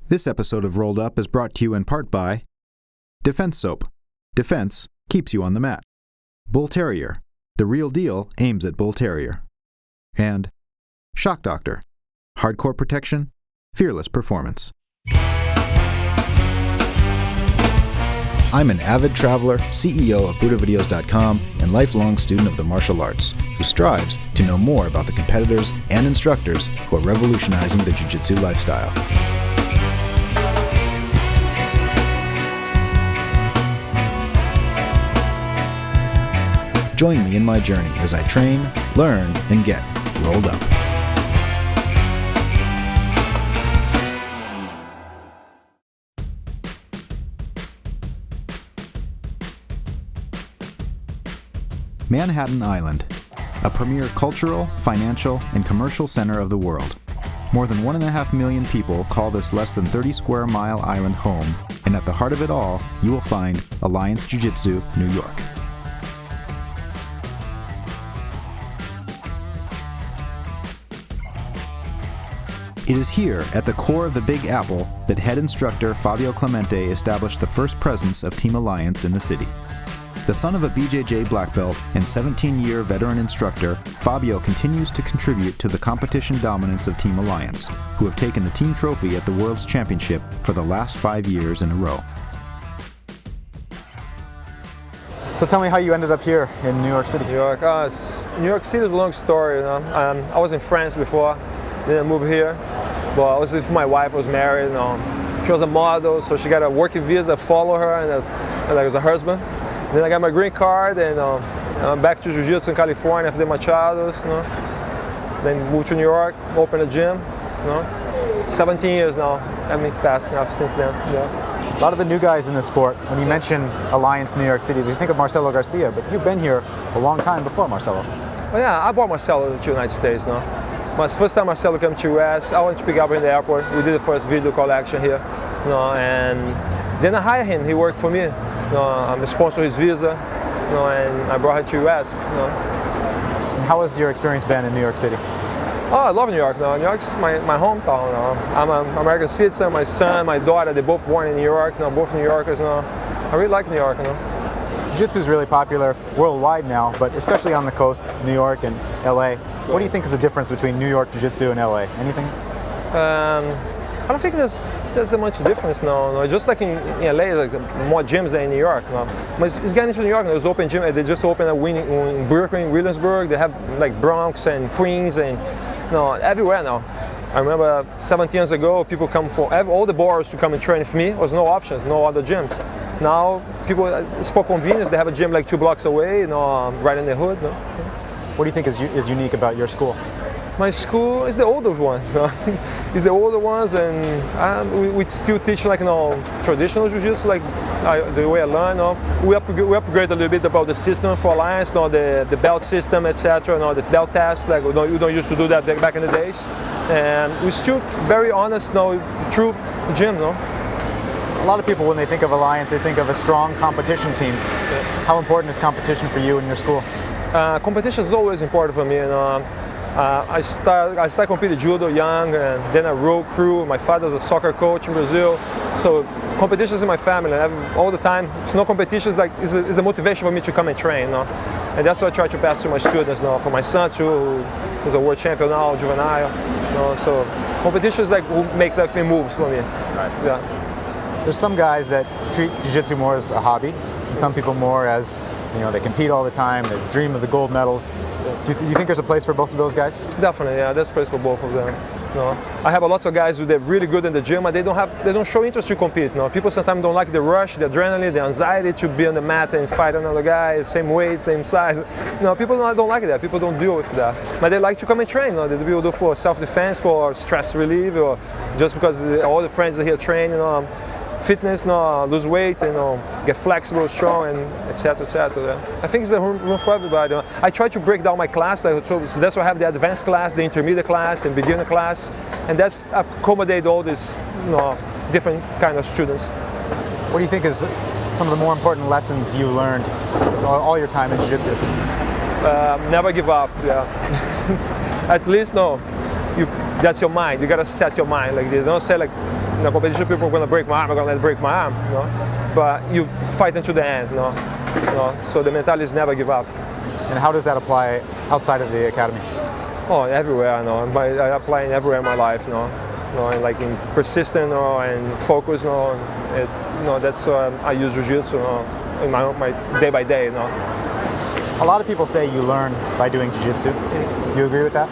This episode of Rolled Up is brought to you in part by Defense Soap. Defense keeps you on the mat. Bull Terrier. The real deal aims at Bull Terrier. And Shock Doctor. Hardcore protection, fearless performance. I'm an avid traveler, CEO of BudoVideos.com, and lifelong student of the martial arts, who strives to know more about the competitors and instructors who are revolutionizing the jiu-jitsu lifestyle. Join me in my journey as I train, learn, and get rolled up. Manhattan Island, a premier cultural, financial, and commercial center of the world. More than 1.5 million people call this less than 30 square mile island home, and at the heart of it all, you will find Alliance Jiu-Jitsu, New York. It is here, at the core of the Big Apple, that head instructor Fabio Clemente established the first presence of Team Alliance in the city. The son of a BJJ black belt and 17-year veteran instructor, Fabio continues to contribute to the competition dominance of Team Alliance, who have taken the team trophy at the World's Championship for the last 5 years in a row. So tell me how you ended up here in New York City. New York City is a long story. You know? I was in France before, then I moved here. Well, I was with my wife, I was married. She was a model, so she got a working visa, follow her, and I was a husband. Then I got my green card, and I'm back to Jiu-Jitsu in California after Machados. Then moved to New York, opened a gym. 17 years now. I mean, passed enough since then. Yeah. A lot of the new guys in the sport, when you mention Alliance New York City, they think of Marcelo Garcia, but you've been here a long time before Marcelo. Well, yeah, I brought Marcelo to the United States. My first time Marcelo came to US, I went to pick up him in the airport. We did the first video collection here, and then I hired him. He worked for me. I'm the sponsor of his visa, and I brought him to US. And how has your experience been in New York City? Oh, I love New York. New York's my hometown. I'm an American citizen. My son, my daughter, they're both born in New York. Both New Yorkers. I really like New York. Jiu-Jitsu is really popular worldwide now, but especially on the coast, New York and LA. What do you think is the difference between New York Jiu-Jitsu and LA? Anything? I don't think there's that much difference. No. Just like in LA, like more gyms than in New York. But it's getting to New York. There's open gym. They just opened in Brooklyn, Williamsburg. They have like Bronx and Queens and everywhere now. I remember 17 years ago, people come for all the bars to come and train with me. There was no options, no other gyms. Now people, it's for convenience. They have a gym like 2 blocks away, right in the hood. What do you think is unique about your school? My school is the older ones. It's the older ones, and we still teach like traditional jiu-jitsu, like the way I learn. We upgrade a little bit about the system for Alliance, the belt system, etc. The belt test, like we don't used to do that back in the days. And we're still very honest, true gym. A lot of people, when they think of Alliance, they think of a strong competition team. Yeah. How important is competition for you and your school? Competition is always important for me. I started competing judo young, and then I rode crew. My father's a soccer coach in Brazil, so competitions in my family. All the time. It's no competition. It's a motivation for me to come and train. And that's what I try to pass to my students. For my son too, who's a world champion now, juvenile. So competition is like who makes everything moves for me. Right. Yeah. There's some guys that treat jiu-jitsu more as a hobby, and some people more as, they compete all the time, they dream of the gold medals. Do you think there's a place for both of those guys? Definitely, yeah, there's a place for both of them. I have lots of guys who they're really good in the gym, but they don't show interest to compete. People sometimes don't like the rush, the adrenaline, the anxiety to be on the mat and fight another guy, same weight, same size. People don't like that. People don't deal with that. But they like to come and train. They people do for self-defense, for stress relief, or just because all the friends are here training. Fitness, lose weight, get flexible, strong, and etc. I think it's a room for everybody. I try to break down my class, so that's why I have the advanced class, the intermediate class, and beginner class, and that's accommodate all these different kind of students. What do you think is some of the more important lessons you learned with all your time in jiu-jitsu? Never give up. Yeah. At least that's your mind. You gotta set your mind like this. Don't say like In the competition, people are going to break my arm, I'm going to let break my arm, you know? But you fight until the end, you know? You know? So the mentality is never give up. And how does that apply outside of the academy? Oh, everywhere, you know? I apply it everywhere in my life, you know? You know, and like in persistent, you know, and focus, you know, you know, that's I use jiu-jitsu, you know, in my day by day, you know. A lot of people say you learn by doing jiu-jitsu. Do you agree with that?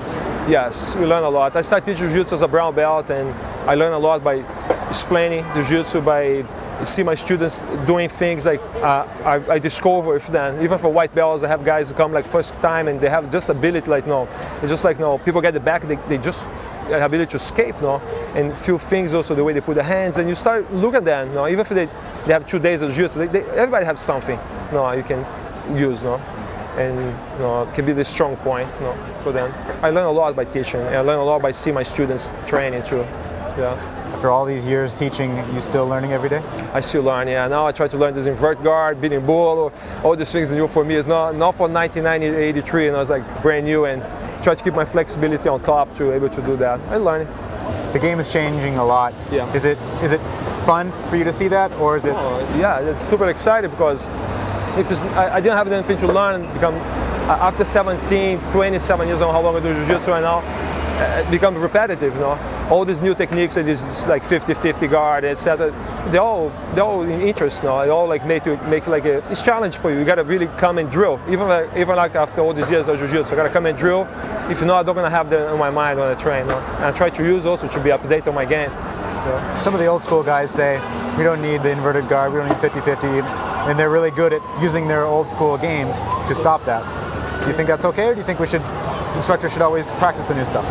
Yes, we learn a lot. I started teaching jiu-jitsu as a brown belt, and I learn a lot by explaining the jiu-jitsu, by see my students doing things like I discover with them. Even for white belts, I have guys who come like first time and they have just ability like no, it's just like no. People get the back, they just have ability to escape, no, and feel things also the way they put their hands, and you start look at them, no. Even if they have 2 days of jiu-jitsu, everybody has something, no, you can use, no. And you know, it can be the strong point, you know, for them. I learn a lot by teaching, and I learn a lot by seeing my students training too. Yeah. After all these years teaching, you still learning every day? I still learn, yeah. Now I try to learn this invert guard, beating bull, all these things new for me. It's not for 1983, and I was like brand new, and try to keep my flexibility on top to be able to do that. I learn it. The game is changing a lot. Yeah. Is it fun for you to see that, or is it? Yeah, it's super exciting because if I didn't have anything to learn, become after 17, 27 years, I don't know how long I do jiu-jitsu right now, it becomes repetitive, you know. All these new techniques and this like 50-50 guard, etc. They're all in interest now. They all like make like it's challenge for you. You gotta really come and drill. Even like after all these years of jiu-jitsu, I gotta come and drill. If not, I'm not gonna have that in my mind when I train. You know? And I try to use also to be up to date on my game. You know? Some of the old school guys say we don't need the inverted guard, we don't need 50-50, and they're really good at using their old school game to stop that. Do you think that's okay, or do you think instructors should always practice the new stuff?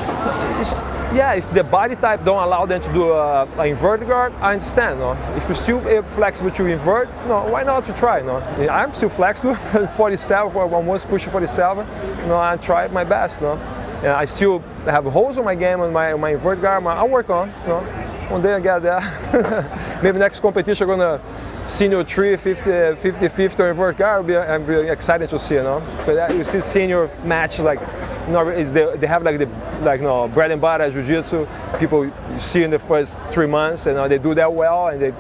Yeah, if the body type don't allow them to do an inverted guard, I understand. No? If you're still flexible to invert, no, why not to try? No? I'm still flexible, 47, almost pushing 47. No, I try my best. No? And I still have holes on my game on my invert guard. I'll work on. No? One day I get there. Maybe next competition I'm gonna senior 3, 50-50 or invert guard. I'm really excited to see. No? But you see senior match like. No, they have like no bread and butter jiu-jitsu. People you see in the first 3 months, and they do that well, and they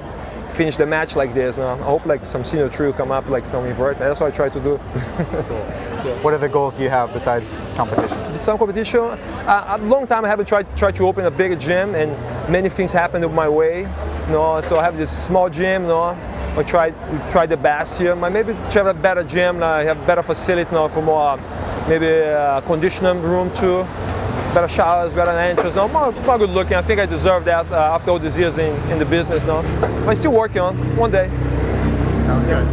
finish the match like this. I hope like some senior tree will come up, like some invert. That's what I try to do. Yeah. What other goals do you have besides competition? Some competition. A long time I haven't tried to open a bigger gym, and many things happened my way. So I have this small gym. I try the best here. Maybe to have a better gym. I have better facility for more. Maybe a conditioning room too, better showers, better entrance. No, more good looking. I think I deserve that after all these years in the business. No, but I'm still working on one day. Sounds good.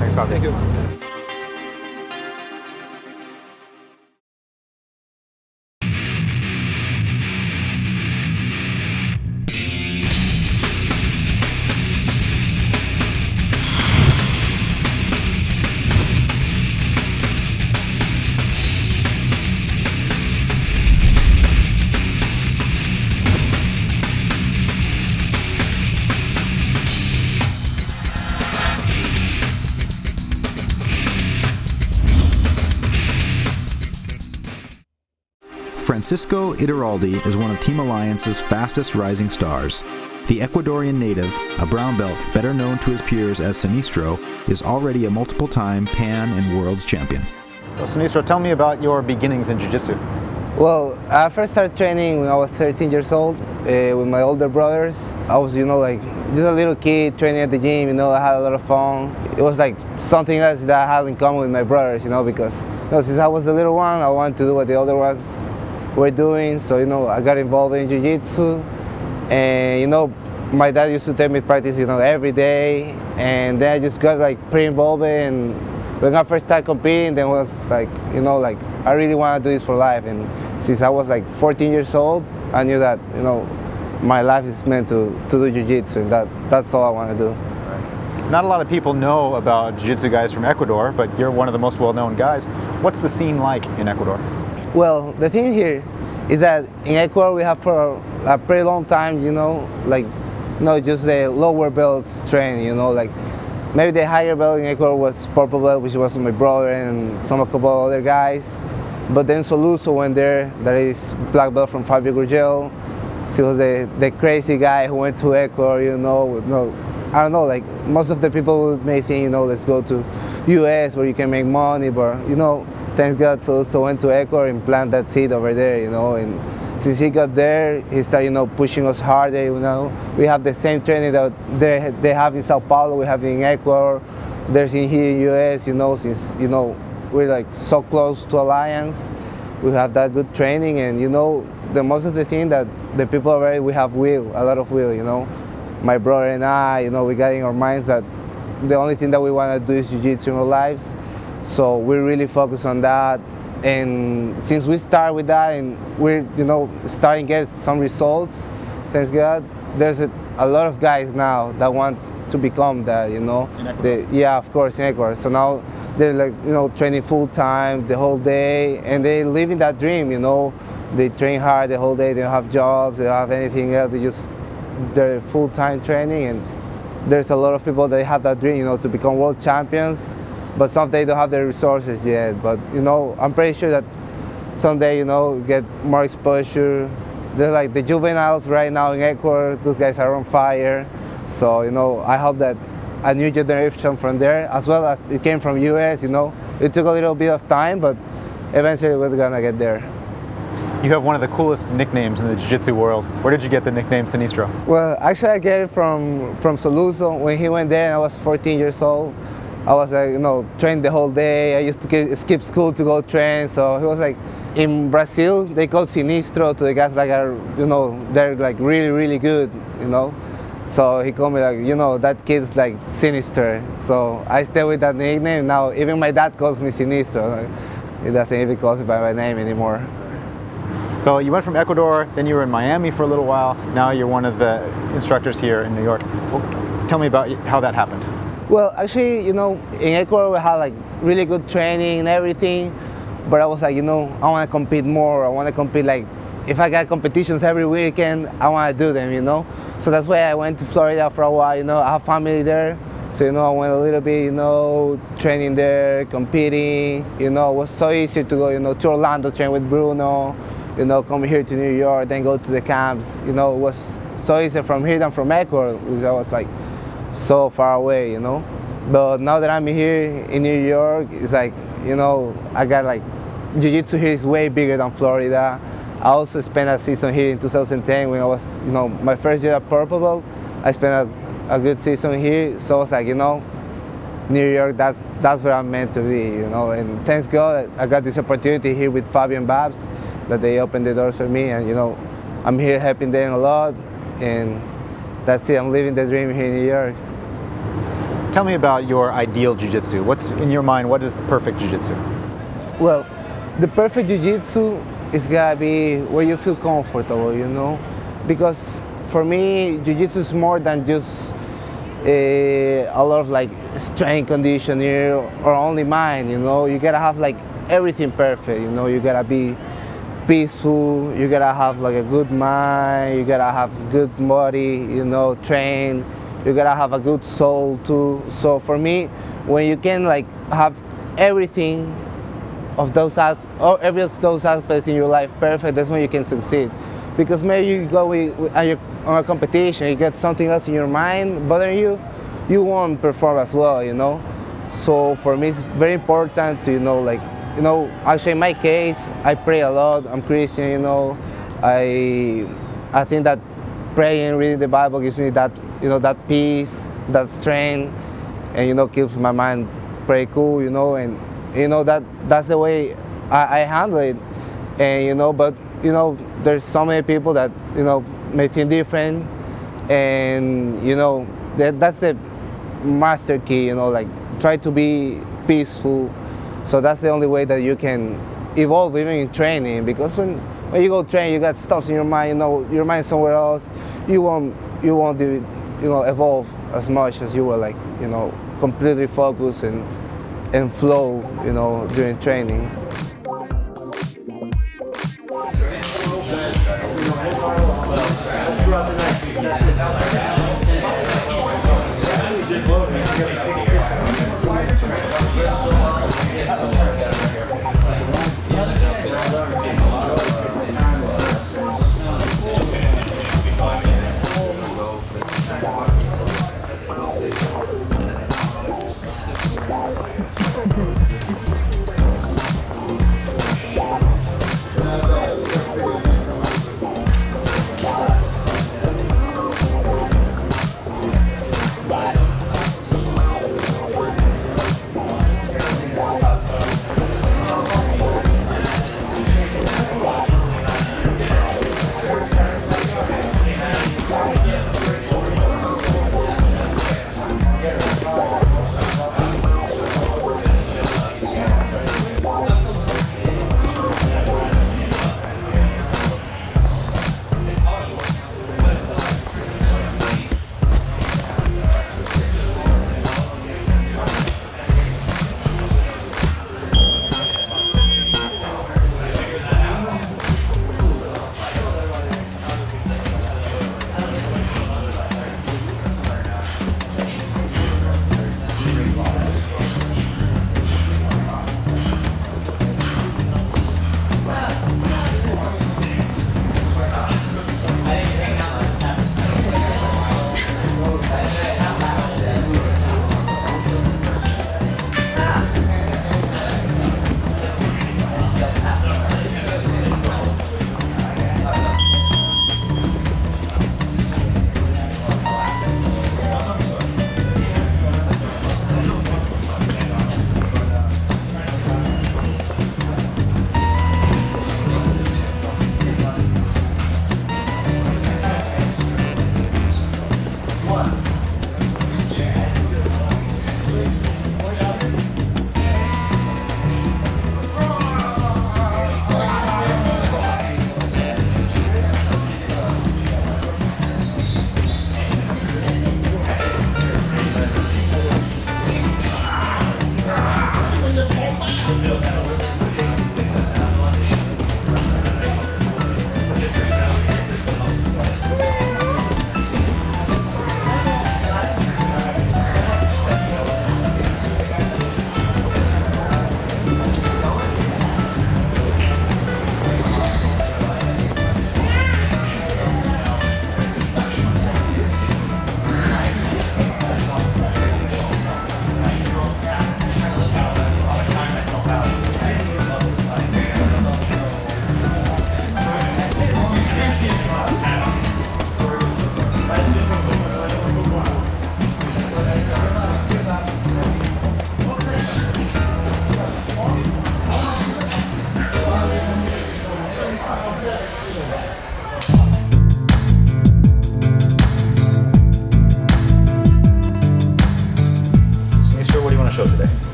Thanks, Fabio. Thank you. Francisco Iturralde is one of Team Alliance's fastest rising stars. The Ecuadorian native, a brown belt better known to his peers as Sinistro, is already a multiple-time Pan and World's champion. So Sinistro, tell me about your beginnings in Jiu-Jitsu. Well, I first started training when I was 13 years old with my older brothers. I was, like just a little kid training at the gym, I had a lot of fun. It was like something else that I had in common with my brothers, because since I was the little one, I wanted to do what the older ones were doing. So, I got involved in Jiu-Jitsu, and, my dad used to take me to practice, every day. And then I just got pretty involved, and when I first started competing, then it was like, I really want to do this for life. And since I was 14 years old, I knew that, my life is meant to do Jiu-Jitsu, and that's all I want to do. Not a lot of people know about Jiu-Jitsu guys from Ecuador, but you're one of the most well-known guys. What's the scene like in Ecuador? Well, the thing here is that in Ecuador we have for a pretty long time, just the lower belts train, maybe the higher belt in Ecuador was purple belt, which was my brother and a couple other guys. But then Soluso went there, that is black belt from Fabio Clemente. he was the crazy guy who went to Ecuador, you know. No, I don't know, like most of the people may think, you know, let's go to US where you can make money, but you know, thanks God, so went to Ecuador and planted that seed over there, you know. And since he got there, he started, you know, pushing us harder, you know. We have the same training that they have in Sao Paulo, we have in Ecuador, there's in here in US, you know, since, you know, we're like so close to Alliance. We have that good training, and you know, the most of the thing that the people already, we have will, a lot of will, you know. My brother and I, you know, we got in our minds that the only thing that we want to do is jiu-jitsu in our lives. So we really focus on that. And since we start with that and we're, you know, starting to get some results, thanks God, there's a lot of guys now that want to become that, you know. In Ecuador? Yeah, of course, in Ecuador. So now they're like, you know, training full time the whole day, and they're living that dream, you know. They train hard the whole day, they don't have jobs, they don't have anything else, they're full-time training. And there's a lot of people that have that dream, you know, to become world champions, but someday they don't have the resources yet. But, you know, I'm pretty sure that someday, you know, get more exposure. They're like the juveniles right now in Ecuador, those guys are on fire. So, you know, I hope that a new generation from there, as well as it came from US, you know. It took a little bit of time, but eventually we're gonna get there. You have one of the coolest nicknames in the jiu-jitsu world. Where did you get the nickname Sinistro? Well, actually I get it from Soluso. When he went there and I was 14 years old, I was like, you know, trained the whole day. I used to skip school to go train. So he was like, in Brazil, they call Sinistro to the guys like, you know, they're like really, really good, you know. So he called me like, you know, that kid's like sinister. So I stay with that nickname. Now even my dad calls me Sinistro. He doesn't even call me by my name anymore. So you went from Ecuador, then you were in Miami for a little while. Now you're one of the instructors here in New York. Well, tell me about how that happened. Well, actually, you know, in Ecuador we had like really good training and everything, but I was like, you know, I want to compete more. I want to compete, like, if I got competitions every weekend, I want to do them, you know. So that's why I went to Florida for a while, you know. I have family there, so, you know, I went a little bit, you know, training there, competing, you know. It was so easy to go, you know, to Orlando, train with Bruno, you know, come here to New York, then go to the camps. You know, it was so easy from here than from Ecuador, which I was like so far away, you know. But now that I'm here in New York, it's like, you know, I got like, jiu-jitsu here is way bigger than Florida. I also spent a season here in 2010 when I was, you know, my first year at Purple Belt. I spent a good season here, so I was like, you know, New York, that's where I'm meant to be, you know. And thanks God I got this opportunity here with Fabio and Babs, that they opened the doors for me, and, you know, I'm here helping them a lot, and that's it. I'm living the dream here in New York. Tell me about your ideal jiu-jitsu. What's in your mind, what is the perfect jiu-jitsu? Well, the perfect jiu-jitsu is gotta be where you feel comfortable, you know, because for me, jiu-jitsu is more than just a lot of like strength conditioning or only mind, you know. You gotta have like everything perfect, you know. You gotta be peaceful, you gotta have like a good mind, you gotta have good body, you know, train, you gotta have a good soul too. So for me, when you can like have everything of those every of those aspects in your life perfect, that's when you can succeed. Because maybe you go on a competition, you get something else in your mind bothering you, you won't perform as well, you know. So for me, it's very important to, you know, like, you know, actually in my case, I pray a lot. I'm Christian, you know. I think that praying, reading the Bible gives me that, you know, that peace, that strength, and, you know, keeps my mind pretty cool, you know. And, you know, that's the way I handle it. And, you know, but, you know, there's so many people that, you know, may think different. And, you know, that's the master key, you know, like try to be peaceful. So that's the only way that you can evolve even in training, because when you go train, you got stuff in your mind, you know, your mind somewhere else, you won't do, you know, evolve as much as you were like, you know, completely focused and flow, you know, during training.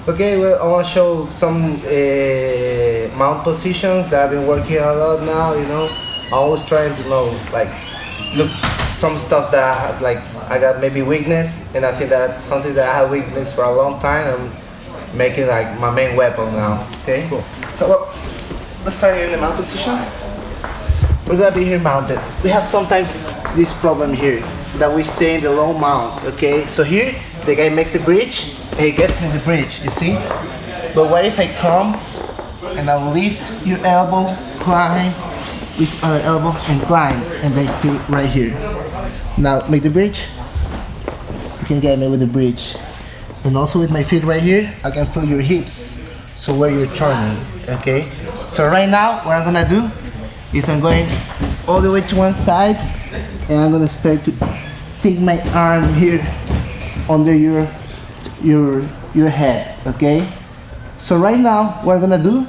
Okay, well, I want to show some mount positions that I've been working a lot now, you know. I'm always trying to know, like, look, some stuff that I have, like, I got maybe weakness, and I think that's something that I had weakness for a long time. I'm making, like, my main weapon now, okay? Cool. So, well, let's start here in the mount position. We're gonna be here mounted. We have sometimes this problem here, that we stay in the low mount, okay? So here, the guy makes the bridge, and he gets me the bridge, you see? But what if I come, and I lift your elbow, climb, lift other elbow, and climb, and they stay right here. Now, make the bridge. You can get me with the bridge. And also with my feet right here, I can feel your hips, so where you're turning, okay? So right now, what I'm gonna do is I'm going all the way to one side, and I'm gonna start to stick my arm here under your head, okay? So right now, what I'm gonna do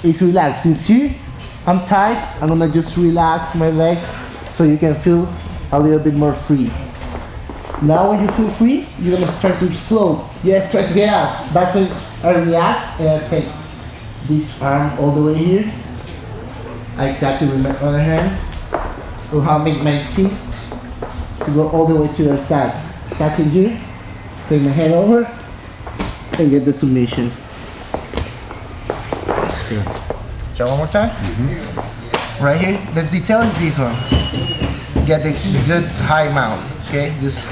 is relax. Since here, I'm tight, I'm gonna just relax my legs so you can feel a little bit more free. Now when you feel free, you're gonna start to explode. Yes, try to get out. That's when I react, and I take this arm all the way here. I catch it with my other hand. So I'll make my fist to go all the way to the side. Catch it here, take my hand over, and get the submission. That's good. Try one more time. Mm-hmm. Right here, the detail is this one. Get the good high mount, okay? Just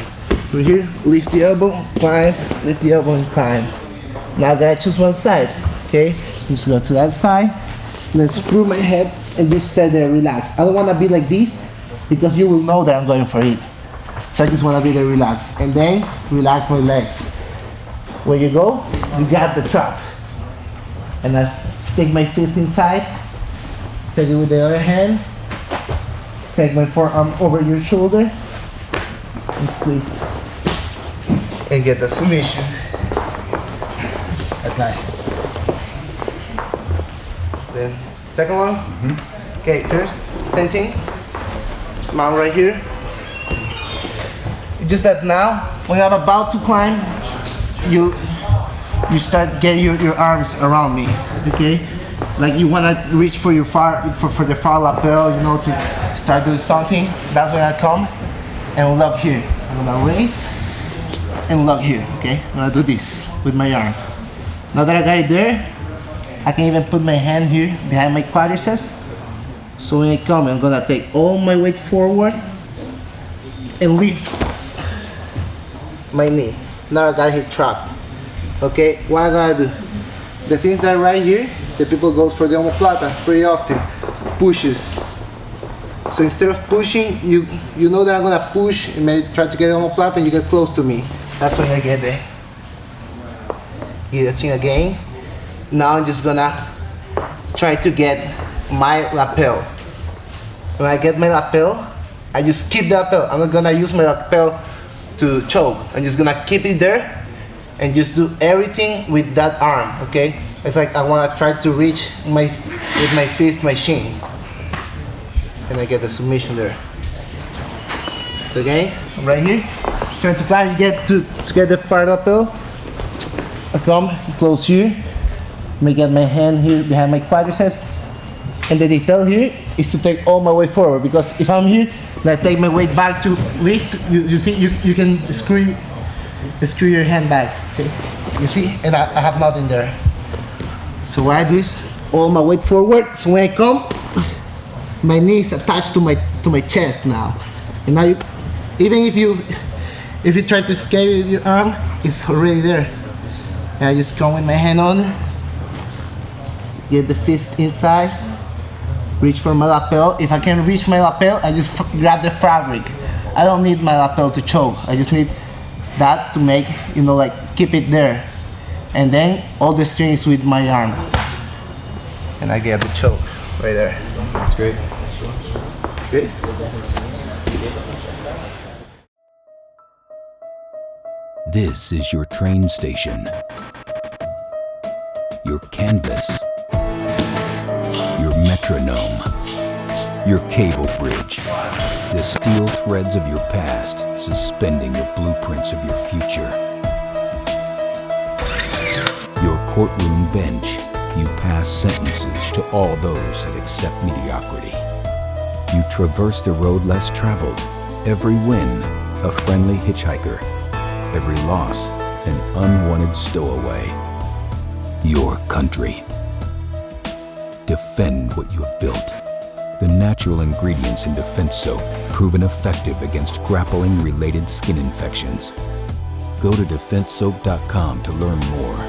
right here, lift the elbow, climb, lift the elbow and climb. Now that I choose one side, okay? Just go to that side, then screw my head and just stay there, relax. I don't wanna be like this because you will know that I'm going for it. So So I just want to be there relaxed. And then relax my legs. When you go, you got the trap. And I stick my fist inside, take it with the other hand, take my forearm over your shoulder, and squeeze. And get the submission. That's nice. Then, second one. Okay, first, same thing. Mount right here. Just that now, when I'm about to climb, you start getting your arms around me, okay? Like you wanna reach for your for the far lapel, you know, to start doing something. That's when I come and lock here. I'm gonna raise and lock here, okay? I'm gonna do this with my arm. Now that I got it there, I can even put my hand here behind my quadriceps. So when I come, I'm gonna take all my weight forward and lift my knee. Now I got hit trap. Okay, what I gotta do? The things that are right here, the people go for the omoplata pretty often. Pushes. So instead of pushing, you know that I'm gonna push and maybe try to get the omoplata and you get close to me. That's when I get there. Guillotine again. Now I'm just gonna try to get my lapel. When I get my lapel, I just keep the lapel. I'm not gonna use my lapel to choke. I'm just gonna keep it there and just do everything with that arm, okay? It's like I wanna try to reach with my fist, my shin. And I get the submission there. So again, right here, trying to climb, you get to get the far lapel. I come close here, I get my hand here behind my quadriceps. And the detail here is to take all my weight forward, because if I'm here, then I take my weight back to lift, you see, you can screw your hand back, okay? You see, and I have nothing there. So what I do is all my weight forward, so when I come, my knee is attached to my chest now. And now even if you try to escape with your arm, it's already there. And I just come with my hand on, get the fist inside, reach for my lapel. If I can reach my lapel, I just grab the fabric. I don't need my lapel to choke. I just need that to make, you know, like keep it there. And then all the strings with my arm. And I get the choke right there. That's great. Good. This is your train station, your canvas, your metronome, your cable bridge, the steel threads of your past suspending the blueprints of your future. Your courtroom bench, you pass sentences to all those that accept mediocrity. You traverse the road less traveled, every win a friendly hitchhiker, every loss an unwanted stowaway. Your country. Defend what you have built. The natural ingredients in Defense Soap proven effective against grappling-related skin infections. Go to DefenseSoap.com to learn more.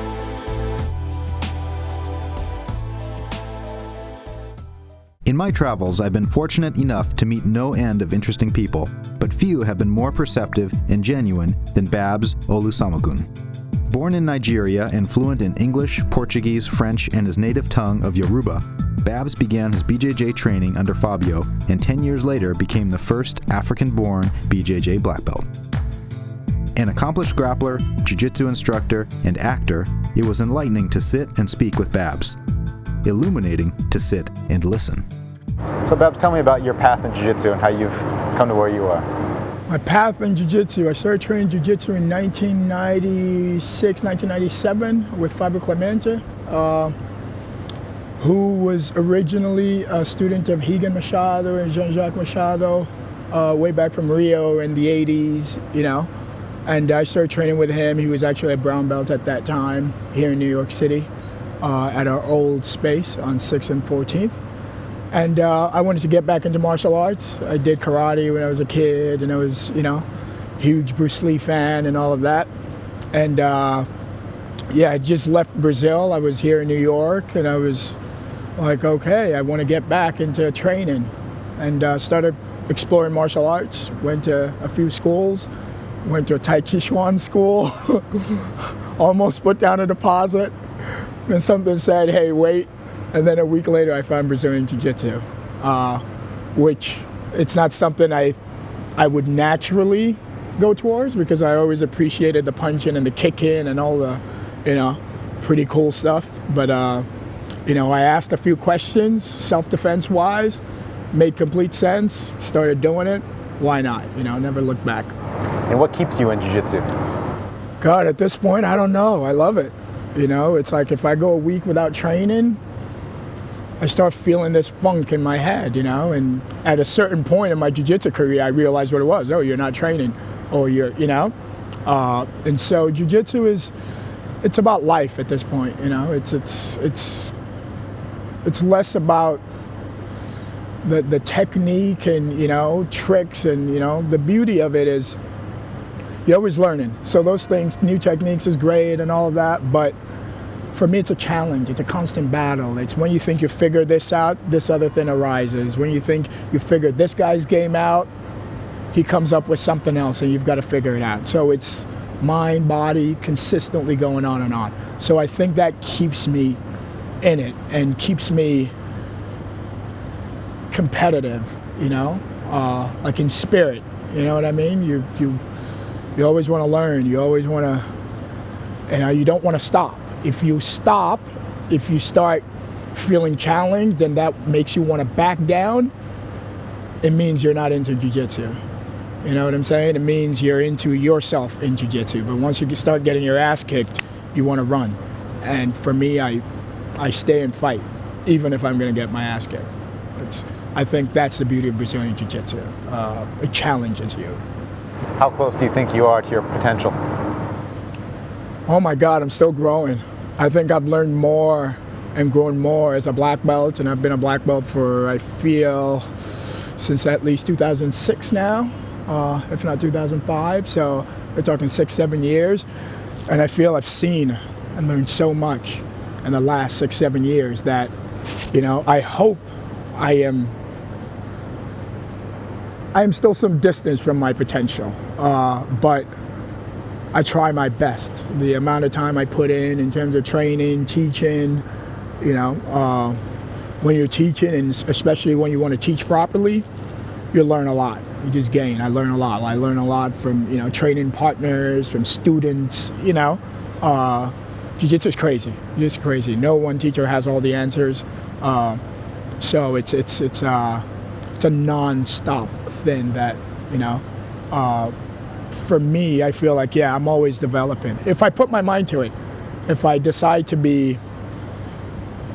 In my travels, I've been fortunate enough to meet no end of interesting people, but few have been more perceptive and genuine than Babs Olusanmokun. Born in Nigeria and fluent in English, Portuguese, French, and his native tongue of Yoruba, Babs began his BJJ training under Fabio and 10 years later became the first African-born BJJ black belt. An accomplished grappler, jiu-jitsu instructor, and actor, it was enlightening to sit and speak with Babs. Illuminating to sit and listen. So Babs, tell me about your path in jiu-jitsu and how you've come to where you are. My path in jiu-jitsu, I started training jiu-jitsu in 1996, 1997 with Fabio Clemente, who was originally a student of Higan Machado and Jean-Jacques Machado, way back from Rio in the 80s, you know. And I started training with him. He was actually a brown belt at that time here in New York City at our old space on 6th and 14th. And I wanted to get back into martial arts. I did karate when I was a kid, and I was, you know, huge Bruce Lee fan and all of that. And yeah, I just left Brazil. I was here in New York, and I was like, okay, I want to get back into training. And started exploring martial arts, went to a few schools, went to a Tai Chi Chuan school, almost put down a deposit, and something said, hey, wait. And then a week later, I found Brazilian Jiu-Jitsu, which it's not something I would naturally go towards, because I always appreciated the punching and the kicking and all the, pretty cool stuff. But, I asked a few questions, self-defense wise, made complete sense, started doing it. Why not? Never looked back. And what keeps you in jiu-jitsu? God, at this point, I don't know. I love it. It's like if I go a week without training, I start feeling this funk in my head, and at a certain point in my jiu-jitsu career, I realized what it was. Oh, you're not training, or you're, and so jiu-jitsu it's about life at this point, it's less about the technique and, tricks, and, the beauty of it is you're always learning. So those things, new techniques is great and all of that, but for me, it's a challenge. It's a constant battle. It's when you think you figure this out, this other thing arises. When you think you figured this guy's game out, he comes up with something else and you've got to figure it out. So it's mind, body, consistently going on and on. So I think that keeps me in it and keeps me competitive, like in spirit. You know what I mean? You always want to learn. You always want to, you don't want to stop. If you stop, if you start feeling challenged, then that makes you want to back down. It means you're not into jiu-jitsu. You know what I'm saying? It means you're into yourself in jiu-jitsu. But once you start getting your ass kicked, you want to run. And for me, I stay and fight, even if I'm going to get my ass kicked. I think that's the beauty of Brazilian jiu-jitsu. It challenges you. How close do you think you are to your potential? Oh my God, I'm still growing. I think I've learned more and grown more as a black belt, and I've been a black belt for, I feel, since at least 2006 now, if not 2005. So we're talking 6-7 years. And I feel I've seen and learned so much in the last 6-7 years that, I hope I am still some distance from my potential, but I try my best. The amount of time I put in terms of training, teaching, when you're teaching, and especially when you want to teach properly, you learn a lot. You just gain. I learn a lot. I learn a lot from, training partners, from students, Jiu-jitsu is crazy. It's crazy. No one teacher has all the answers. So it's a non-stop thing that, for me, I feel like, I'm always developing. If I put my mind to it, if I decide to be,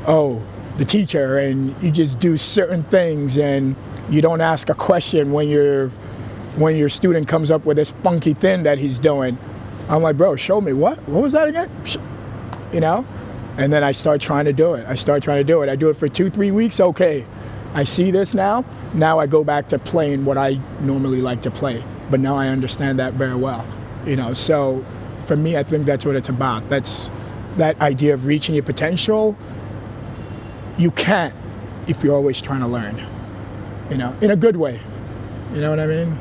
the teacher, and you just do certain things and you don't ask a question when your student comes up with this funky thing that he's doing, I'm like, bro, show me what was that again? And then I start trying to do it. I do it for 2-3 weeks. Okay, I see this now. Now I go back to playing what I normally like to play. But now I understand that very well. So for me, I think that's what it's about. That's that idea of reaching your potential. You can't if you're always trying to learn, in a good way. You know what I mean?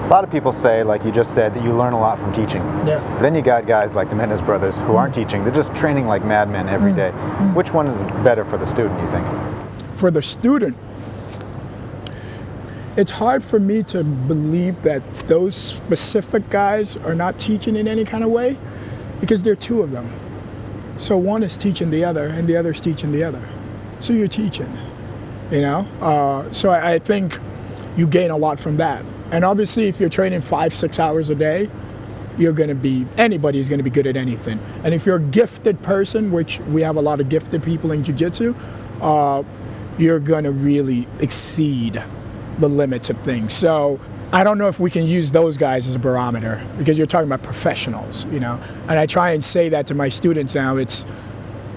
A lot of people say, like you just said, that you learn a lot from teaching. Yeah. But then you got guys like the Mendes brothers who aren't teaching. They're just training like madmen every day. Which one is better for the student, you think? For the student, it's hard for me to believe that those specific guys are not teaching in any kind of way, because there are two of them. So one is teaching the other, and the other is teaching the other. So you're teaching, So I think you gain a lot from that. And obviously, if you're training 5-6 hours a day, anybody's going to be good at anything. And if you're a gifted person, which we have a lot of gifted people in jiu-jitsu, you're going to really exceed the limits of things. So I don't know if we can use those guys as a barometer, because you're talking about professionals, And I try and say that to my students now. It's,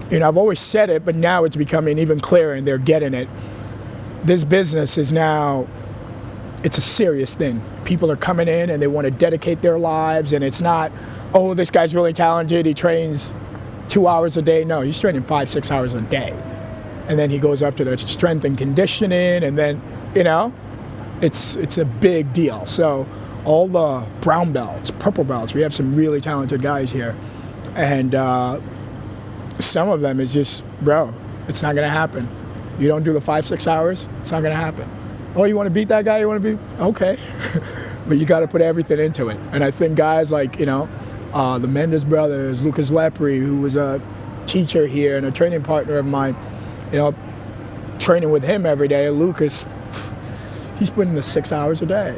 I've always said it, but now it's becoming even clearer and they're getting it. This business is now, it's a serious thing. People are coming in and they want to dedicate their lives, and it's not, this guy's really talented, he trains 2 hours a day. No, he's training 5-6 hours a day. And then he goes after the strength and conditioning, and then, it's a big deal. So all the brown belts, purple belts, we have some really talented guys here. And some of them is just, bro, it's not going to happen. You don't do the 5-6 hours, it's not going to happen. Oh, you want to beat that guy? You want to beat? Okay. But you got to put everything into it. And I think guys like, the Mendes brothers, Lucas Lepre, who was a teacher here and a training partner of mine, training with him every day. Lucas, he's putting the 6 hours a day.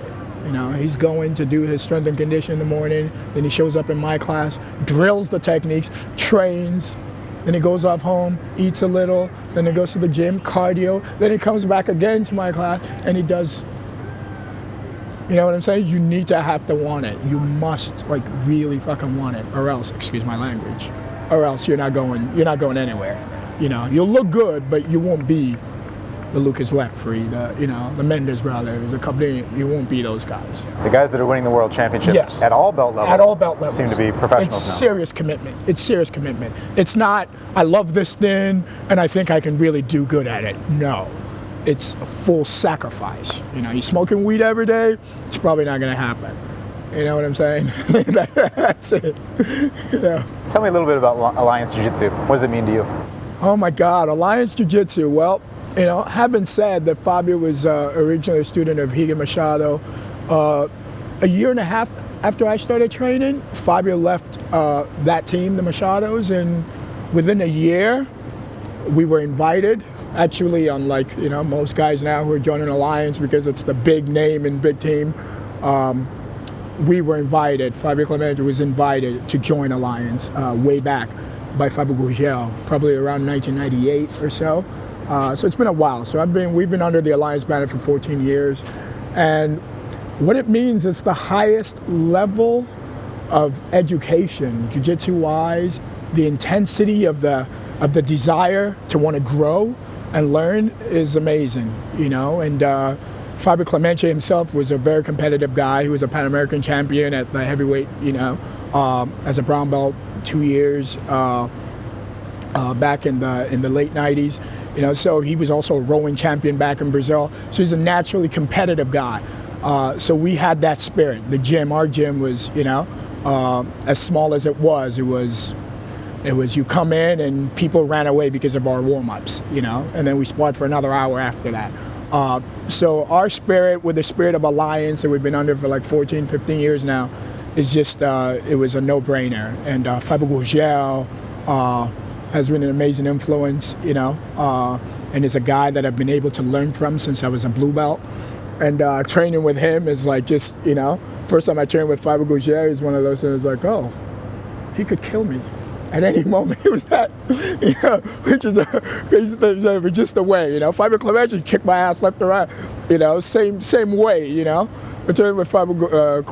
He's going to do his strength and conditioning in the morning, then he shows up in my class, drills the techniques, trains, then he goes off home, eats a little, then he goes to the gym, cardio, then he comes back again to my class and he does, you know what I'm saying? You need to have to want it. You must really fucking want it, or else, excuse my language, or else you're not going anywhere. You'll look good, but you won't be the Lucas Lepre, the Mendes brothers, the company, you won't be those guys. The guys that are winning the world championships yes. at all belt levels. At all belt levels. Seem to be professionals It's now. serious commitment. It's serious commitment. It's not, I love this thing and I think I can really do good at it. No. It's a full sacrifice. You're smoking weed every day, it's probably not going to happen. You know what I'm saying? That's it. Yeah. Tell me a little bit about Alliance Jiu-Jitsu. What does it mean to you? Oh my God, Alliance Jiu-Jitsu. Well, having said that Fabio was originally a student of Higa Machado, a year and a half after I started training, Fabio left that team, the Machados, and within a year, we were invited. Actually, unlike most guys now who are joining Alliance because it's the big name and big team, we were invited. Fabio Clemente was invited to join Alliance way back by Fabio Jake, probably around 1998 or so. So it's been a while. So we've been under the Alliance banner for 14 years. And what it means is the highest level of education, jiu-jitsu wise, the intensity of the desire to want to grow and learn is amazing, and Fabio Clemente himself was a very competitive guy. He was a Pan American champion at the heavyweight, as a brown belt 2 years back in the late 90s. So he was also a rowing champion back in Brazil. So he's a naturally competitive guy. So we had that spirit. Our gym was, as small as it was you come in and people ran away because of our warm-ups, and then we sparred for another hour after that. So our spirit, with the spirit of Alliance that we've been under for 14, 15 years now, is just, it was a no-brainer. And Fabio Jake has been an amazing influence, and is a guy that I've been able to learn from since I was a blue belt. And training with him is first time I trained with Fabio Jake is one of those things oh, he could kill me at any moment. It was that, which is a crazy thing to say, but just the way, Fabio Clemente kicked my ass left or right, same way, I trained with Fabio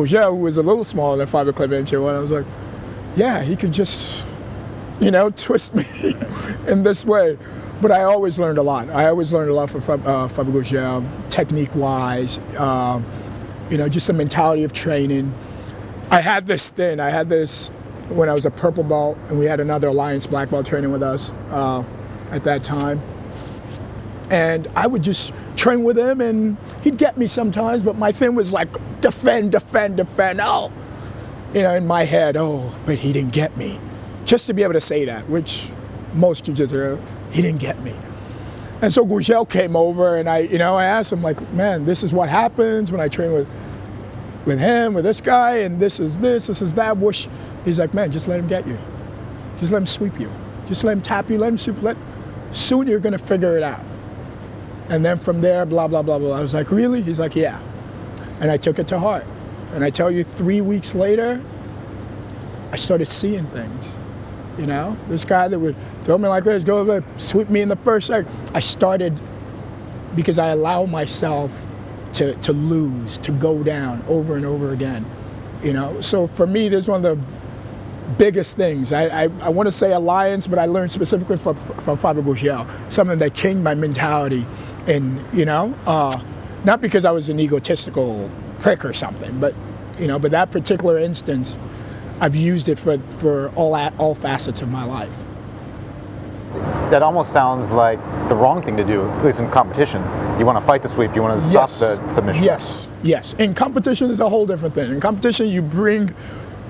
Jake, who was a little smaller than Fabio Clemente, and I was like, yeah, he could just, twist me in this way. But I always learned a lot. From Fabio Jake, technique-wise, just the mentality of training. I had this when I was a purple belt, and we had another Alliance black belt training with us at that time. And I would just train with him, and he'd get me sometimes, but my thing was defend, oh. In my head, oh, but he didn't get me. Just to be able to say that, which most jiu-jitsu, he didn't get me. And so Gugel came over, and I asked him, man, this is what happens when I train with him, with this guy, and this is that. Whoosh. He's like, man, just let him get you. Just let him sweep you. Just let him tap you, let him sweep. Soon you're going to figure it out. And then from there, blah, blah, blah, blah. I was like, really? He's like, yeah. And I took it to heart. And I tell you, 3 weeks later, I started seeing things. This guy that would throw me like this, go sweep me in the first second. I started because I allow myself to lose, to go down over and over again. So for me, there's one of the biggest things. I want to say Alliance, but I learned specifically from Fabio Jake, something that changed my mentality. And, not because I was an egotistical prick or something, but that particular instance, I've used it for all facets of my life. that almost sounds like the wrong thing to do, at least in competition. You want to fight the sweep, you want to stop the submission. Yes. In competition, it's a whole different thing. In competition, you bring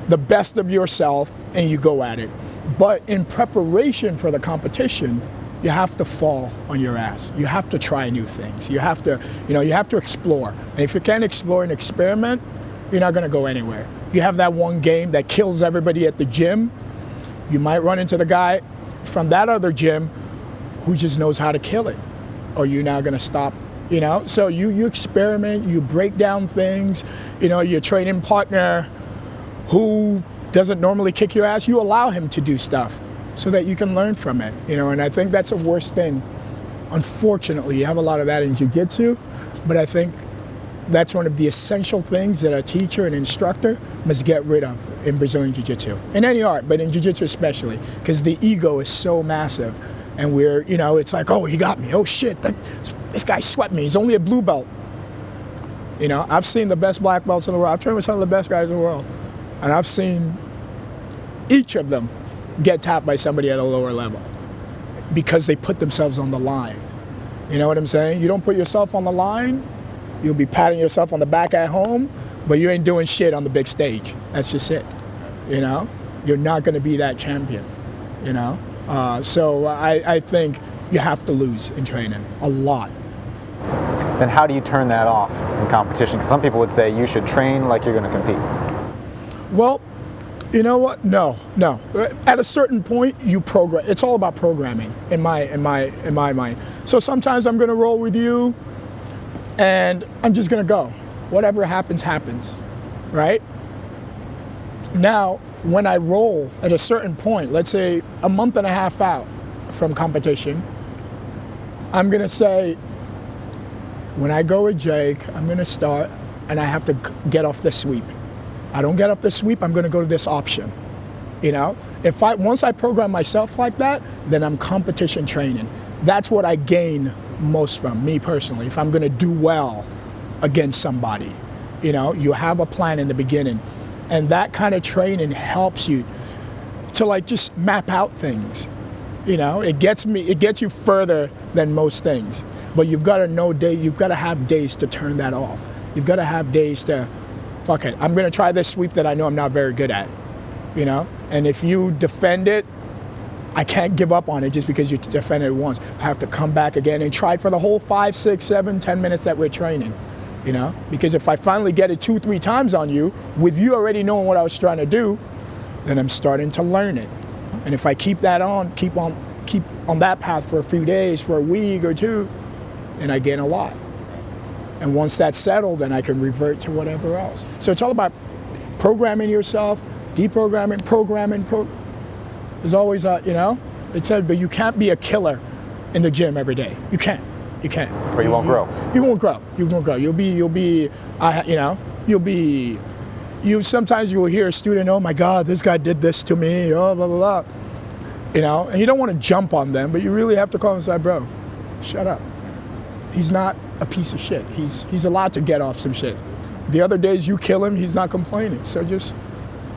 the best of yourself and you go at it. But in preparation for the competition, you have to fall on your ass. You have to try new things. You have to explore. And if you can't explore and experiment, you're not going to go anywhere. You have that one game that kills everybody at the gym. You might run into the guy from that other gym who just knows how to kill it. Or you're not going to stop, So you experiment, you break down things. Your training partner who doesn't normally kick your ass, you allow him to do stuff so that you can learn from it. And I think that's the worst thing. Unfortunately, you have a lot of that in jiu-jitsu, but I think that's one of the essential things that a teacher and instructor must get rid of in Brazilian jiu-jitsu. In any art, but in jiu-jitsu especially, because the ego is so massive. And we're, it's like, oh, he got me. Oh, shit, this guy swept me. He's only a blue belt. I've seen the best black belts in the world. I've trained with some of the best guys in the world. And I've seen each of them get tapped by somebody at a lower level because they put themselves on the line. You know what I'm saying? You don't put yourself on the line, you'll be patting yourself on the back at home, but you ain't doing shit on the big stage. That's just it. You're not going to be that champion. So I think you have to lose in training a lot. Then how do you turn that off in competition? Because some people would say you should train like you're going to compete. Well, you know what? No. At a certain point, you program. It's all about programming in my mind. So sometimes I'm going to roll with you, and I'm just going to go. Whatever happens, happens, right? Now, when I roll at a certain point, let's say a month and a half out from competition, I'm going to say, when I go with Jake, I'm going to start, and I have to get off the sweep. I don't get off the sweep, I'm going to go to this option. Once I program myself like that, then I'm competition training. That's what I gain most from, me personally, if I'm going to do well against somebody. You have a plan in the beginning, and that kind of training helps you to just map out things. It gets you further than most things. But you've got to have days to turn that off. You've got to have days to, fuck it, I'm going to try this sweep that I know I'm not very good at, And if you defend it, I can't give up on it just because you defended it once. I have to come back again and try it for the whole 5, 6, 7, 10 minutes that we're training, Because if I finally get it 2, 3 times on you, with you already knowing what I was trying to do, then I'm starting to learn it. And if I keep on that path for a few days, for a week or two, then I gain a lot. And once that's settled, then I can revert to whatever else. So it's all about programming yourself, deprogramming, programming. There's always it said, but you can't be a killer in the gym every day. You can't. Or you won't grow. You won't grow. Sometimes you will hear a student, oh my God, this guy did this to me, oh, blah, blah, blah. And you don't want to jump on them, but you really have to call and say, bro, shut up. He's not a piece of shit. He's allowed to get off some shit. The other days you kill him, he's not complaining. So just,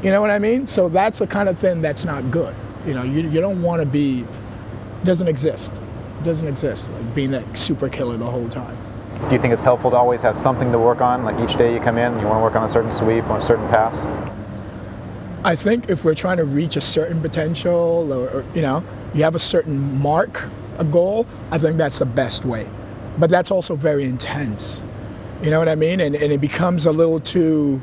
you know what I mean? So that's the kind of thing that's not good. You don't want to be, it doesn't exist. It doesn't exist, like being that super killer the whole time. Do you think it's helpful to always have something to work on? Like each day you come in, you want to work on a certain sweep or a certain pass? I think if we're trying to reach a certain potential or you have a certain mark, a goal, I think that's the best way. But that's also very intense. You know what I mean? And it becomes a little too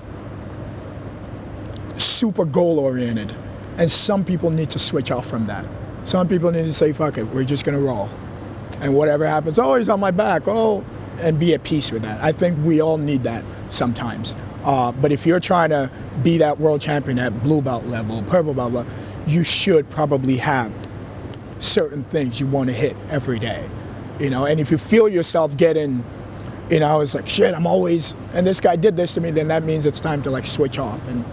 super goal-oriented. And some people need to switch off from that. Some people need to say, fuck it, we're just going to roll. And whatever happens, oh, he's on my back, oh, and be at peace with that. I think we all need that sometimes. But if you're trying to be that world champion at blue belt level, purple belt level, you should probably have certain things you want to hit every day. And if you feel yourself getting, it's like, shit, I'm always, and this guy did this to me, then that means it's time to switch off and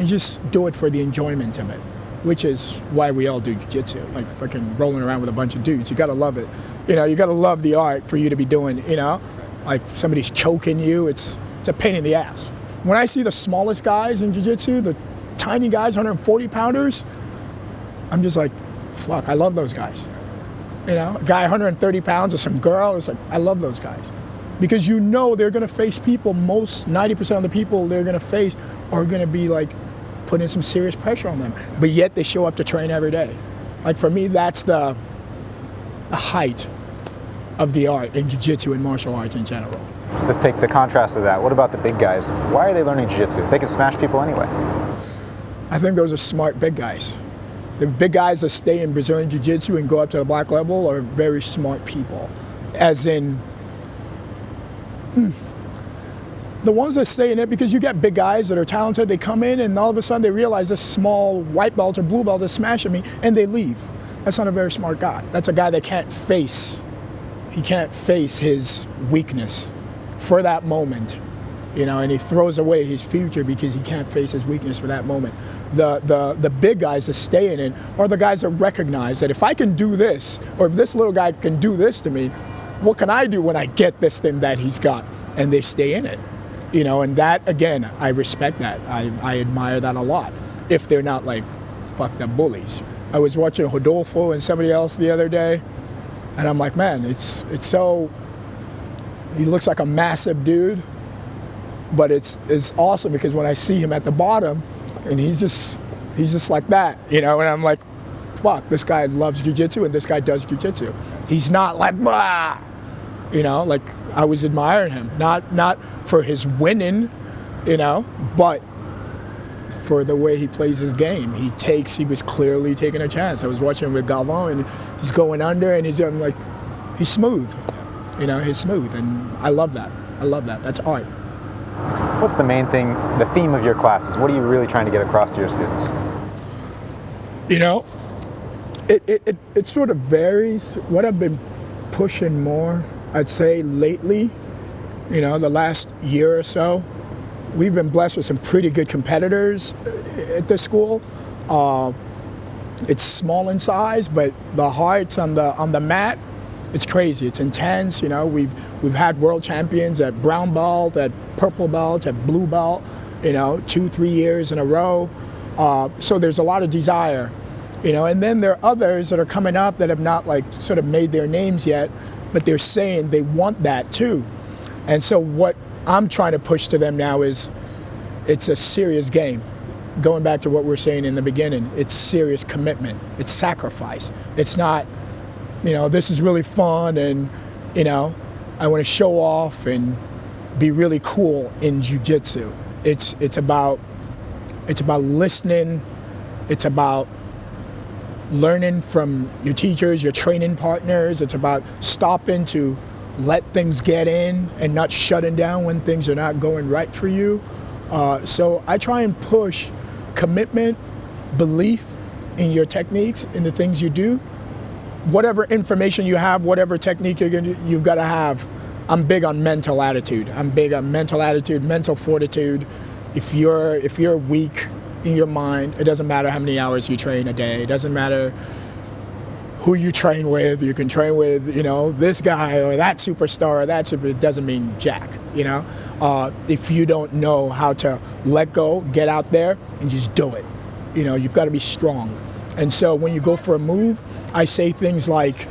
just do it for the enjoyment of it, which is why we all do jiu-jitsu, like fucking rolling around with a bunch of dudes. You gotta love it. You gotta love the art for you to be doing, like somebody's choking you, it's a pain in the ass. When I see the smallest guys in jiu-jitsu, the tiny guys, 140 pounders, I'm just like, fuck, I love those guys. You know, a guy 130 pounds or some girl. It's like, I love those guys. Because you know they're going to face people, 90% of the people they're going to face are going to be like putting some serious pressure on them. But yet they show up to train every day. Like for me, that's the height of the art in jiu-jitsu and martial arts in general. Let's take the contrast of that. What about the big guys? Why are they learning jiu-jitsu? They can smash people anyway. I think those are smart big guys. The big guys that stay in Brazilian jiu-jitsu and go up to the black level are very smart people. As in, the ones that stay in it, because you get big guys that are talented, they come in and all of a sudden they realize this small white belt or blue belt is smashing me, and they leave. That's not a very smart guy. That's a guy that he can't face his weakness for that moment, you know, and he throws away his future because he can't face his weakness for that moment. The big guys that stay in it are the guys that recognize that if I can do this, or if this little guy can do this to me, what can I do when I get this thing that he's got? And they stay in it, you know, and that, again, I respect that. I admire that a lot, if they're not like fucked up bullies. I was watching Rodolfo and somebody else the other day, and I'm like, man, it's so, he looks like a massive dude, but it's awesome because when I see him at the bottom, and he's just like that, you know, and I'm like, fuck, this guy loves jiu-jitsu and this guy does jiu-jitsu. He's not like, blah, you know, like I was admiring him, not for his winning, you know, but for the way he plays his game. He was clearly taking a chance. I was watching him with Galvão and he's going under and I'm like, he's smooth, you know, he's smooth, and I love that. That's art. What's the main thing, the theme of your classes? What are you really trying to get across to your students? You know, it sort of varies. What I've been pushing more, I'd say lately, you know, the last year or so, we've been blessed with some pretty good competitors at this school. It's small in size, but the hearts on the mat, it's crazy. It's intense. You know, we've had world champions at brown belt, at purple belt, at blue belt, you know, 2-3 years in a row. So there's a lot of desire, you know, and then there are others that are coming up that have not like sort of made their names yet, but they're saying they want that too. And so what I'm trying to push to them now is it's a serious game. Going back to what we were saying in the beginning, it's serious commitment. It's sacrifice. It's not, you know, this is really fun and, you know, I want to show off and be really cool in jiu-jitsu. It's about listening. It's about learning from your teachers, your training partners. It's about stopping to let things get in and not shutting down when things are not going right for you. So I try and push commitment, belief in your techniques, in the things you do. Whatever information you have, whatever technique you've got to have. I'm big on mental attitude. I'm big on mental attitude, mental fortitude. If you're weak in your mind, it doesn't matter how many hours you train a day. It doesn't matter who you train with. You can train with, you know, this guy or that superstar or that super. It doesn't mean jack, you know. If you don't know how to let go, get out there and just do it. You know, you've got to be strong. And so when you go for a move, I say things like,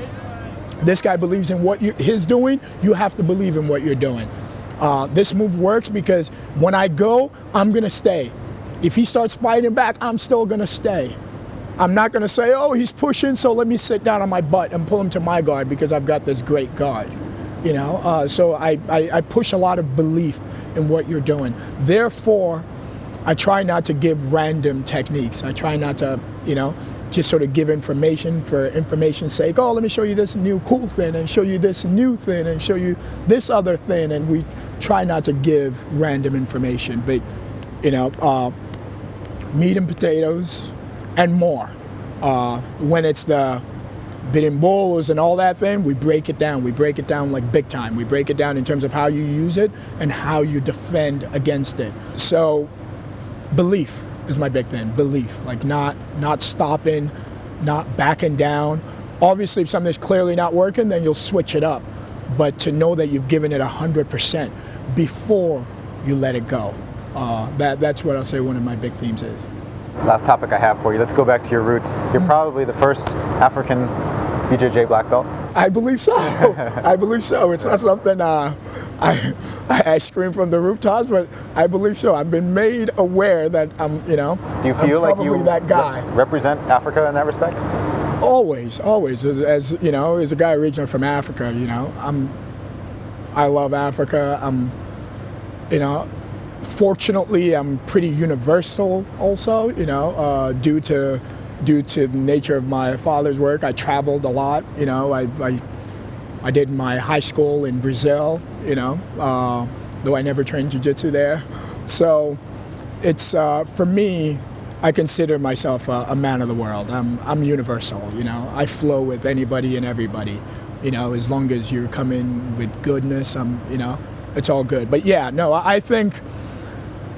this guy believes in what he's doing, you have to believe in what you're doing. This move works because when I go, I'm going to stay. If he starts fighting back, I'm still going to stay. I'm not going to say, oh, he's pushing, so let me sit down on my butt and pull him to my guard because I've got this great guard. You know, so I push a lot of belief in what you're doing. Therefore, I try not to give random techniques. I try not to, you know, just sort of give information for information's sake. Oh, let me show you this new cool thing and show you this new thing and show you this other thing. And we try not to give random information, but, you know, meat and potatoes and more. When it's the birimbolos and all that thing, we break it down. We break it down like big time. We break it down in terms of how you use it and how you defend against it. So belief is my big thing. Belief, like not stopping, not backing down. Obviously, if something's clearly not working, then you'll switch it up. But to know that you've given it 100% before you let it go. That's what I'll say one of my big themes is. Last topic I have for you. Let's go back to your roots. You're probably the first African BJJ black belt? I believe so. I believe so. It's not something I scream from the rooftops, but I believe so. I've been made aware that I'm, you know, Do you feel I'm like you that guy. represent Africa in that respect? Always. As you know, as a guy originally from Africa, you know, I love Africa. You know, fortunately, I'm pretty universal also, you know, due to the nature of my father's work. I traveled a lot, you know. I did my high school in Brazil, you know, though I never trained jiu-jitsu there. So it's, for me, I consider myself a man of the world. I'm universal, you know. I flow with anybody and everybody, you know, as long as you're coming with goodness, you know, it's all good. But yeah, no, I think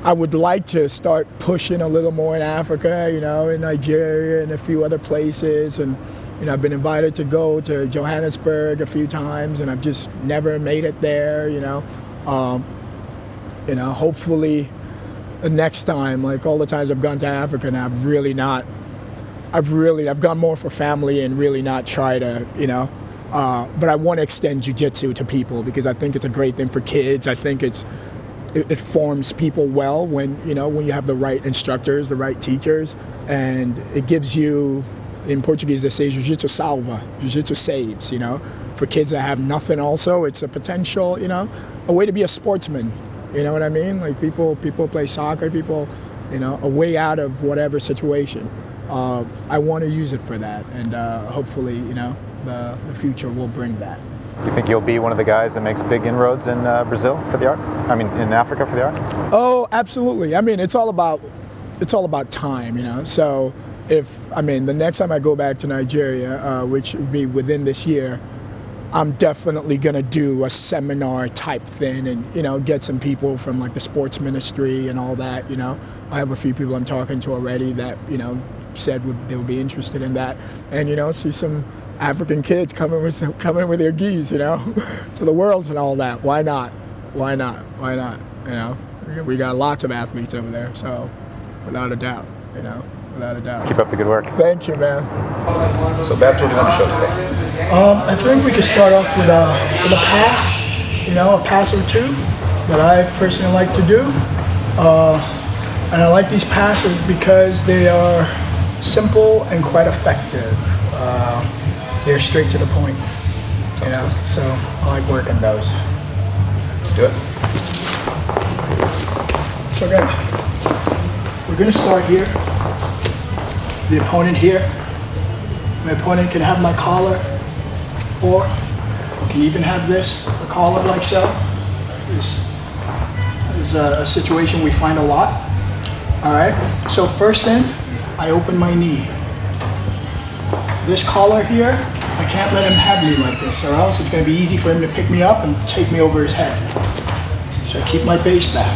I would like to start pushing a little more in Africa, you know, in Nigeria and a few other places. And, you know, I've been invited to go to Johannesburg a few times, and I've just never made it there, you know. Hopefully the next time, like all the times I've gone to Africa, and I've gone more for family and really not try to, you know, but I want to extend jiu-jitsu to people because I think it's a great thing for kids. I think it forms people well when you have the right instructors, the right teachers, and it gives you, in Portuguese they say jiu-jitsu salva, jiu-jitsu saves, you know. For kids that have nothing also, it's a potential, you know, a way to be a sportsman, you know what I mean? Like people play soccer, people, you know, a way out of whatever situation. I want to use it for that, and hopefully, you know, the future will bring that. Do you think you'll be one of the guys that makes big inroads in Brazil for the art? I mean, in Africa for the art? Oh, absolutely. I mean, it's all about time, you know. So the next time I go back to Nigeria, which would be within this year, I'm definitely gonna do a seminar type thing and, you know, get some people from like the sports ministry and all that, you know. I have a few people I'm talking to already that, you know, said they would be interested in that, and, you know, see some African kids coming with their gis, you know, to the worlds and all that. Why not? You know, we got lots of athletes over there, so without a doubt, you know, without a doubt. Keep up the good work. Thank you, man. So Babs, what are you going to show today? I think we could start off with a pass, you know, a pass or two that I personally like to do. And I like these passes because they are simple and quite effective. They're straight to the point, you know, so I like working those. Let's do it. So guys, we're gonna start here. The opponent here. My opponent can have my collar, or can even have this, a collar like so. This is a situation we find a lot. All right, so first then, I open my knee. This collar here, I can't let him have me like this, or else it's gonna be easy for him to pick me up and take me over his head. So I keep my base back.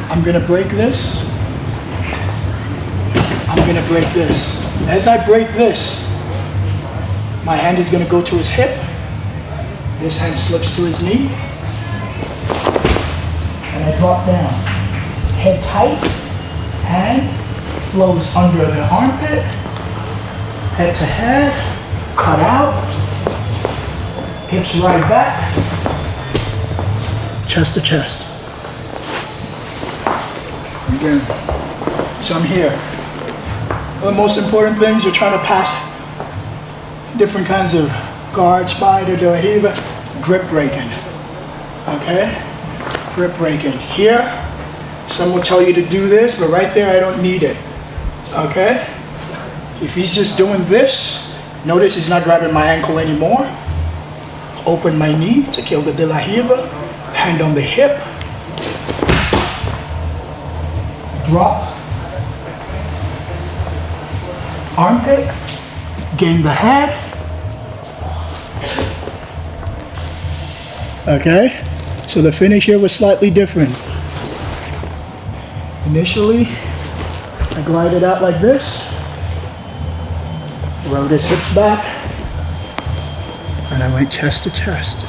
I'm gonna break this. I'm gonna break this. As I break this, my hand is gonna go to his hip. This hand slips to his knee. And I drop down. Head tight, hand flows under the armpit. Head to head, cut out, hips right back, chest to chest. Again, so I'm here. One of the most important things, you're trying to pass different kinds of guard, spider, de la hiva, grip breaking, okay? Grip breaking. Here, some will tell you to do this, but right there I don't need it, okay? If he's just doing this, notice he's not grabbing my ankle anymore. Open my knee to kill the de la hiva, hand on the hip, drop, armpit, gain the head. Okay, so the finish here was slightly different. Initially, I glided out like this. Rode his hips back, and I went chest to chest.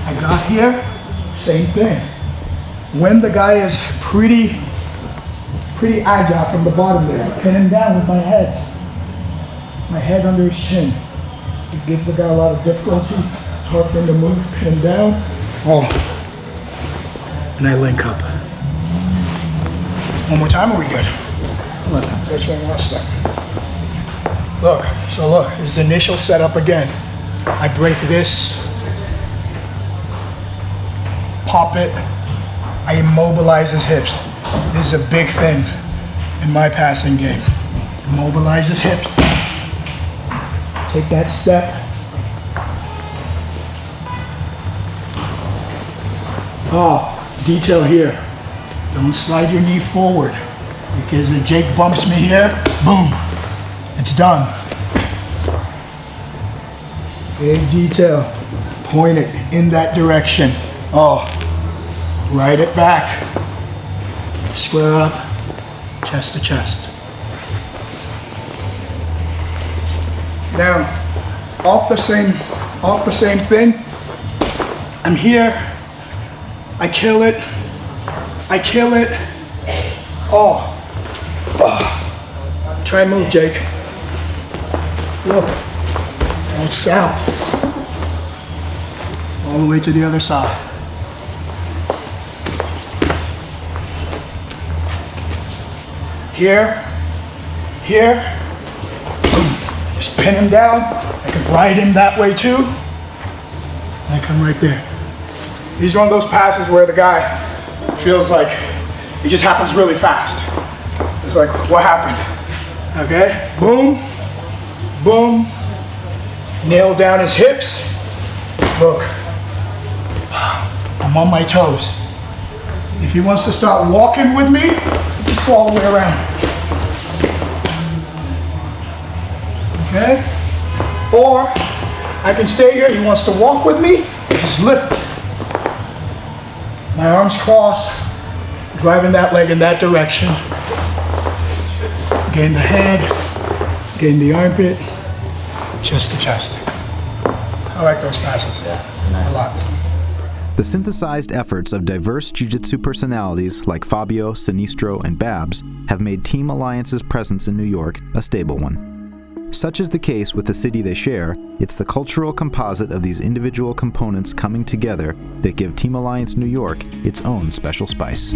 I got here, same thing. When the guy is pretty pretty agile from the bottom there. Pin him down with my head. My head under his chin. It gives the guy a lot of difficulty. Hard for him to move, pin him down. Oh. And I link up. One more time, are we good? One last time. That's one last step. Look, there's the initial setup again. I break this, pop it, I immobilize his hips. This is a big thing in my passing game. Immobilize his hips. Take that step. Oh, detail here. Don't slide your knee forward, because if Jake bumps me here, boom, it's done. Big detail. Point it in that direction. Oh, right it back. Square up, chest to chest. Now, off the same thing, I'm here, I kill it, oh. Try and move, Jake. Look, go south, all the way to the other side. Here, boom. Just pin him down. I can ride him that way too. And I come right there. These are one of those passes where the guy feels like it just happens really fast. It's like, what happened? Okay, boom, boom. Nail down his hips. Look, I'm on my toes. If he wants to start walking with me, just go all the way around. Okay? Or I can stay here. He wants to walk with me, just lift. My arms crossed, driving that leg in that direction. Gain the head, gain the armpit, chest to chest. I like those passes a lot. The synthesized efforts of diverse jiu-jitsu personalities like Fabio, Sinistro, and Babs have made Team Alliance's presence in New York a stable one. Such is the case with the city they share. It's the cultural composite of these individual components coming together that give Team Alliance New York its own special spice.